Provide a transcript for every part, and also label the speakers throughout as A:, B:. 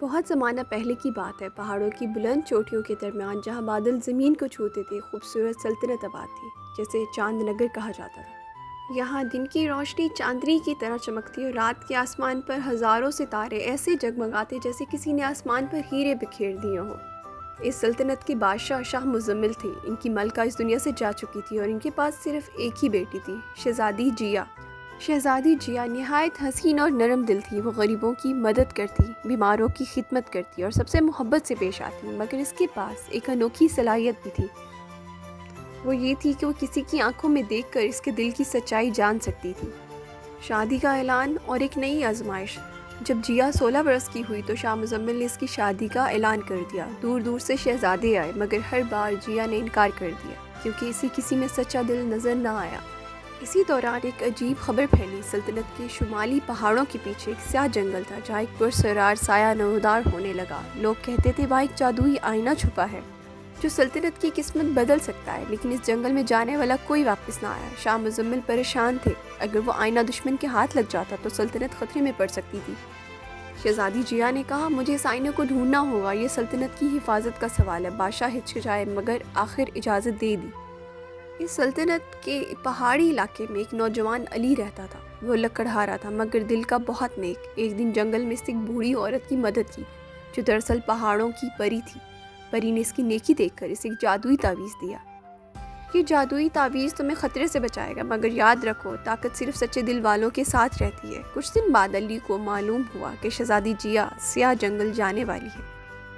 A: بہت زمانہ پہلے کی بات ہے، پہاڑوں کی بلند چوٹیوں کے درمیان جہاں بادل زمین کو چھوتے تھے، خوبصورت سلطنت آباد تھی جسے چاند نگر کہا جاتا تھا۔ یہاں دن کی روشنی چاندنی کی طرح چمکتی اور رات کے آسمان پر ہزاروں ستارے ایسے جگمگاتے جیسے کسی نے آسمان پر ہیرے بکھیر دیے ہوں۔ اس سلطنت کے بادشاہ شاہ مزمل تھے۔ ان کی ملکہ اس دنیا سے جا چکی تھی اور ان کے پاس صرف ایک ہی بیٹی تھی، شہزادی جیا۔ شہزادی جیا نہایت حسین اور نرم دل تھی۔ وہ غریبوں کی مدد کرتی، بیماروں کی خدمت کرتی اور سب سے محبت سے پیش آتی، مگر اس کے پاس ایک انوکھی صلاحیت بھی تھی۔ وہ یہ تھی کہ وہ کسی کی آنکھوں میں دیکھ کر اس کے دل کی سچائی جان سکتی تھی۔ شادی کا اعلان اور ایک نئی آزمائش۔ جب جیا 16 برس کی ہوئی تو شاہ مزمل نے اس کی شادی کا اعلان کر دیا۔ دور دور سے شہزادے آئے، مگر ہر بار جیا نے انکار کر دیا کیونکہ اسے کسی میں سچا دل نظر نہ آیا۔ اسی دوران ایک عجیب خبر پھیلی۔ سلطنت کے شمالی پہاڑوں کے پیچھے ایک سیاہ جنگل تھا جہاں ایک پرسرار سایہ نمودار ہونے لگا۔ لوگ کہتے تھے وہاں ایک جادوئی آئینہ چھپا ہے جو سلطنت کی قسمت بدل سکتا ہے، لیکن اس جنگل میں جانے والا کوئی واپس نہ آیا۔ شاہ مزمل پریشان تھے، اگر وہ آئینہ دشمن کے ہاتھ لگ جاتا تو سلطنت خطرے میں پڑ سکتی تھی۔ شہزادی جیا نے کہا، مجھے اس آئینے کو ڈھونڈنا ہوگا، یہ سلطنت کی حفاظت کا سوال ہے۔ بادشاہ ہچکچائے مگر آخر اجازت دے دی۔ اس سلطنت کے پہاڑی علاقے میں ایک نوجوان علی رہتا تھا۔ وہ لکڑہارا تھا مگر دل کا بہت نیک۔ ایک دن جنگل میں اس ایک بوڑھی عورت کی مدد کی جو دراصل پہاڑوں کی پری تھی۔ پری نے اس کی نیکی دیکھ کر اسے ایک جادوئی تعویذ دیا۔ یہ جادوئی تعویذ تمہیں خطرے سے بچائے گا، مگر یاد رکھو طاقت صرف سچے دل والوں کے ساتھ رہتی ہے۔ کچھ دن بعد علی کو معلوم ہوا کہ شہزادی جیا سیاہ جنگل جانے والی ہے۔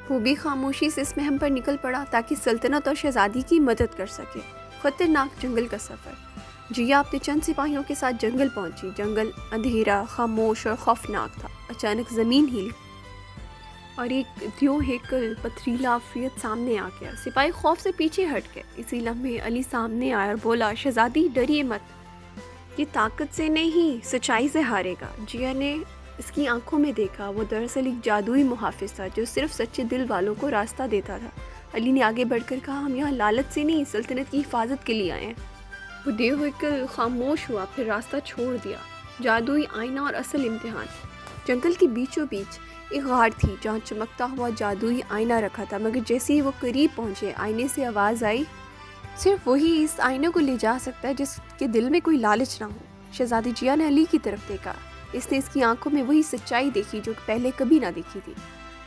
A: وہ بھی خاموشی سے اس مہم پر نکل پڑا تاکہ سلطنت اور شہزادی کی مدد کر سکے۔ خطرناک جنگل کا سفر۔ جیا اپنے چند سپاہیوں کے ساتھ جنگل پہنچی۔ جنگل اندھیرا، خاموش اور خوفناک تھا۔ اچانک زمین ہلی اور ایک دیو ہیکل پتھریلا عفریت سامنے آ گیا۔ سپاہی خوف سے پیچھے ہٹ گئے۔ اسی لمحے علی سامنے آیا اور بولا، شہزادی ڈریے مت، یہ طاقت سے نہیں سچائی سے ہارے گا۔ جیا نے اس کی آنکھوں میں دیکھا، وہ دراصل ایک جادوئی محافظ تھا جو صرف سچے دل والوں کو راستہ دیتا تھا۔ علی نے آگے بڑھ کر کہا، ہم یہاں لالچ سے نہیں، سلطنت کی حفاظت کے لیے آئے ہیں۔ وہ دیو ہیکل خاموش ہوا، پھر راستہ چھوڑ دیا۔ جادوئی آئینہ اور اصل امتحان۔ جنگل کے بیچوں بیچ ایک غار تھی جہاں چمکتا ہوا جادوئی آئینہ رکھا تھا، مگر جیسے ہی وہ قریب پہنچے آئینے سے آواز آئی، صرف وہی اس آئینے کو لے جا سکتا ہے جس کے دل میں کوئی لالچ نہ ہو۔ شہزادی جیا نے علی کی طرف دیکھا۔ اس نے اس کی آنکھوں میں وہی سچائی دیکھی جو پہلے کبھی نہ دیکھی تھی۔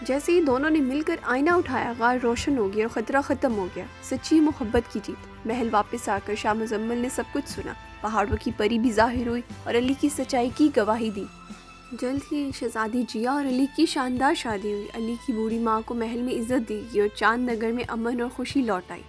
A: جیسے ہی دونوں نے مل کر آئینہ اٹھایا، غار روشن ہو گیا اور خطرہ ختم ہو گیا۔ سچی محبت کی جیت۔ محل واپس آ کر شاہ مزمل نے سب کچھ سنا۔ پہاڑوں کی پری بھی ظاہر ہوئی اور علی کی سچائی کی گواہی دی۔ جلد ہی شہزادی جیا اور علی کی شاندار شادی ہوئی۔ علی کی بوڑھی ماں کو محل میں عزت دی گئی اور چاند نگر میں امن اور خوشی لوٹ آئی۔